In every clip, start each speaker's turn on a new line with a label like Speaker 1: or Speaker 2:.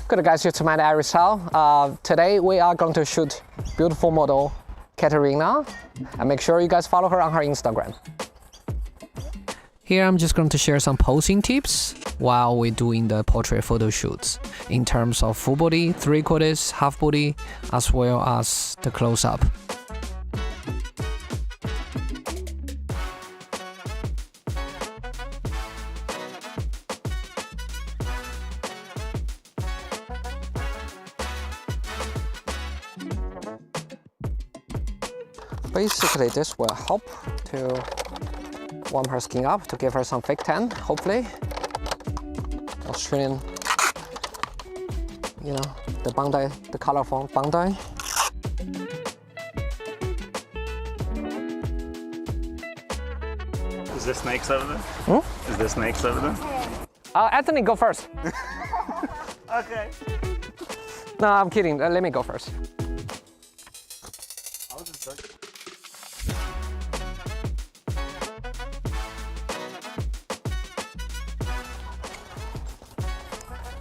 Speaker 1: Good guys, it's my Aries Tao. Today we are going to shoot beautiful model Katerina, and make sure you guys follow her on her Instagram. Here I'm just going to share some posing tips while we're doing the portrait photo shoots in terms of full body, 3/4, half body, as well as the close-up. Basically, this will help to warm her skin up, to give her some fake tan, hopefully. Australian, you know, the bandai, the colorful bandai.
Speaker 2: Is there snakes over there? Is there snakes over there?
Speaker 1: Anthony, go first.
Speaker 2: Okay.
Speaker 1: No, I'm kidding. Let me go first.
Speaker 2: I was just joking.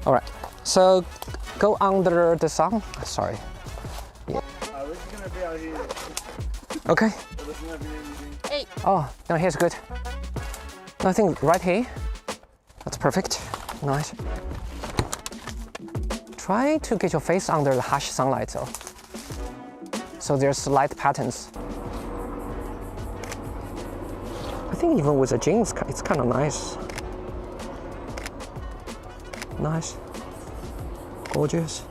Speaker 1: All right, so go under the sun. Sorry.
Speaker 2: We're just gonna be out here.
Speaker 1: Okay.
Speaker 2: There's gonna be anything.
Speaker 3: Hey.
Speaker 1: Oh, no, here's good. I think right here. That's perfect. Nice. Try to get your face under the harsh sunlight though. So there's light patterns. I think even with the jeans, it's kind of nice. Nice. Gorgeous.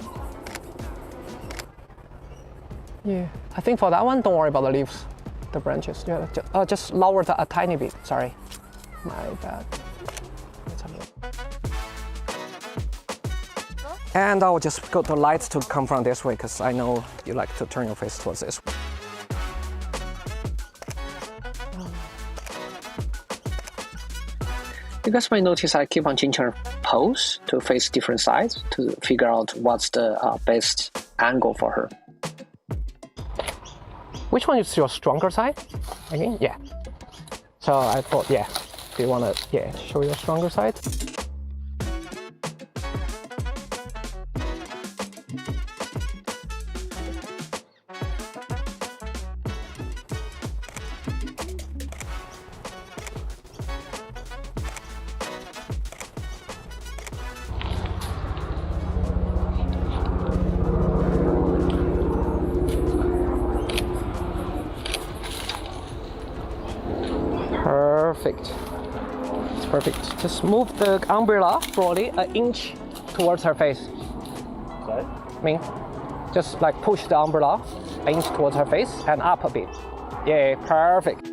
Speaker 1: Yeah, I think for that one, don't worry about the leaves, the branches. Yeah, just lower a tiny bit. Sorry, my bad. Let's have a look. And I'll just go to lights to come from this way because I know you like to turn your face towards this way. You guys might notice I keep on changing her pose to face different sides to figure out what's the best angle for her. Which one is your stronger side? Again, yeah. So I thought, yeah. Do you want to, show your stronger side? Perfect. It's perfect. Just move the umbrella broadly an inch towards her face.
Speaker 2: Sorry?
Speaker 1: I mean, just like push the umbrella an inch towards her face and up a bit. Yeah, perfect.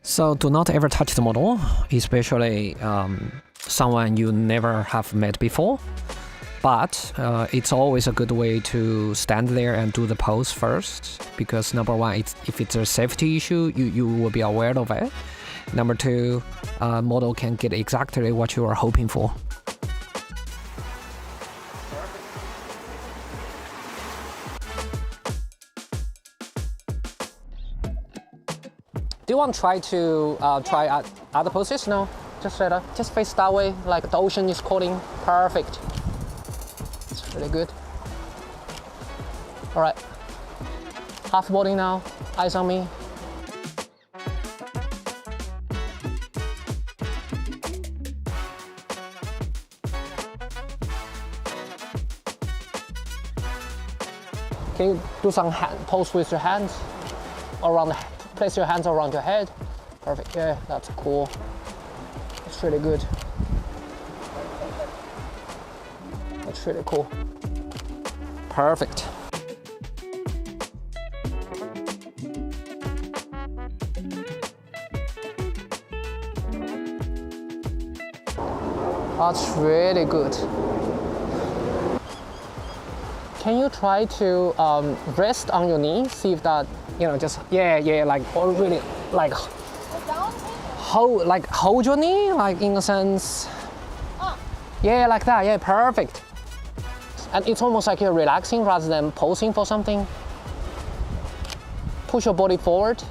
Speaker 1: So do not ever touch the model, especially someone you never have met before. But it's always a good way to stand there and do the pose first, because number one, if it's a safety issue, you will be aware of it. Number two, model can get exactly what you are hoping for. Do you want to try other poses? No, just face that way, like the ocean is calling. Perfect. It's really good. All right. Half body now. Eyes on me. Can you do some pose with your hands around? Place your hands around your head. Perfect. Yeah, that's cool. That's really good. That's really cool. Perfect. That's really good. Can you try to rest on your knee? See if that, just like, or really like hold your knee, like in a sense. Yeah, like that. Yeah, perfect. And it's almost like you're relaxing rather than posing for something. Push your body forward.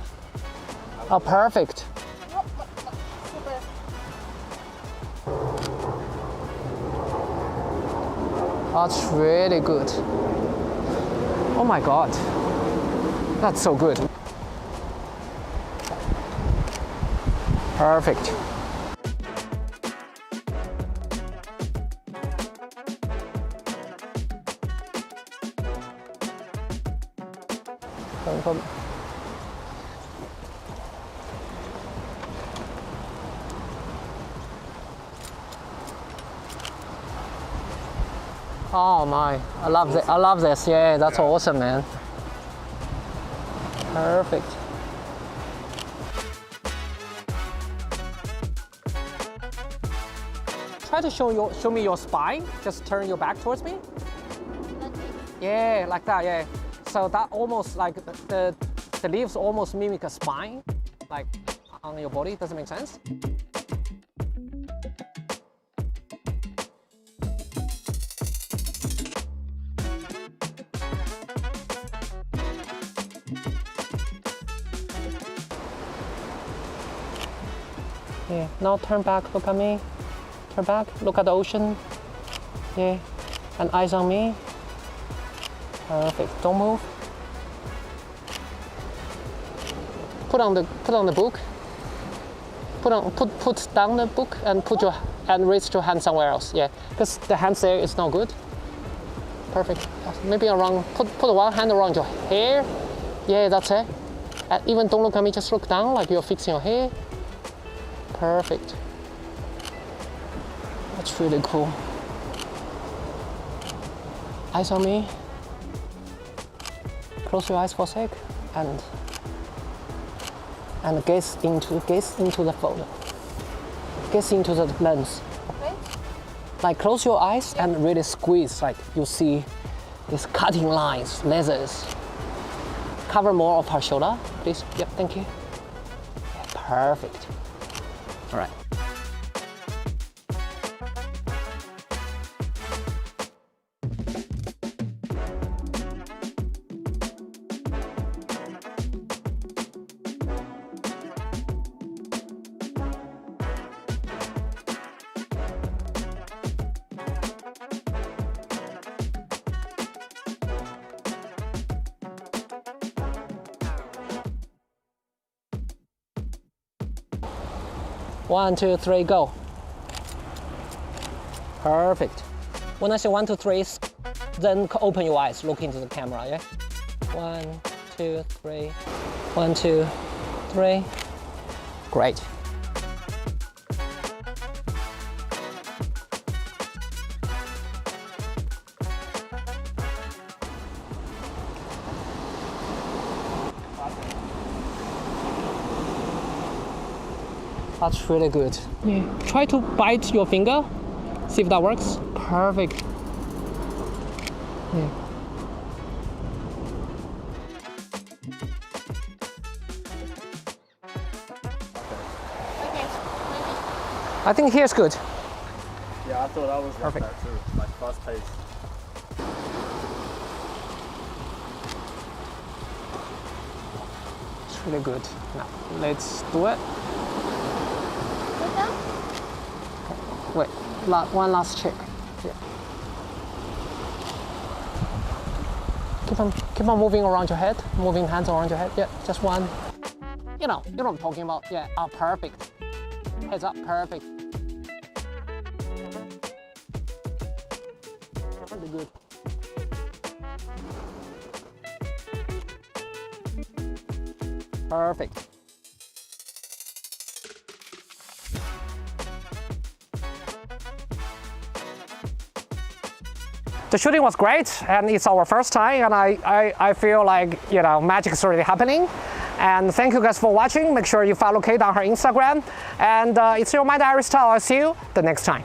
Speaker 1: Oh, perfect. That's really good. Oh my God. That's so good. Perfect. Oh my, I love this. I love this. Yeah, that's awesome, man. Perfect. Try to show me your spine. Just turn your back towards me. Yeah, like that. Yeah. So that almost like the leaves almost mimic a spine, like on your body. Does it make sense? Yeah. Now turn back. Look at me. Turn back. Look at the ocean. Yeah. And eyes on me. Perfect. Don't move. Put on the book. Put down the book and raise your hand somewhere else. Yeah, because the hands there is not good. Perfect. Maybe around. Put one hand around your hair. Yeah, that's it. Even don't look at me. Just look down like you're fixing your hair. Perfect. That's really cool. Eyes on me. Close your eyes for a sec and gaze into the photo. Gaze into the lens. Okay. Like close your eyes and really squeeze, like you see these cutting lines, lasers. Cover more of her shoulder, please. Yep, thank you. Yeah, perfect. All right. One, two, three, go. Perfect. When I say 1, 2, 3, then open your eyes, look into the camera, yeah? 1, 2, 3. 1, 2, 3. Great. That's really good. Yeah. Try to bite your finger. See if that works. Perfect. Yeah.
Speaker 2: Okay.
Speaker 1: I think here's good.
Speaker 2: Yeah, I thought that was like
Speaker 1: perfect.
Speaker 2: that too. Like fast paced.
Speaker 1: It's really good. Now let's do it. Wait, one last check. Yeah. Keep on moving around your head, moving hands around your head. Yeah, just one. You know what I'm talking about. Yeah, perfect. Heads up, perfect. Really good. Perfect. The shooting was great, and it's our first time, and I feel like, you know, magic is already happening. And thank you guys for watching. Make sure you follow Kate on her Instagram. And it's your mind, Aries Tao. I'll see you the next time.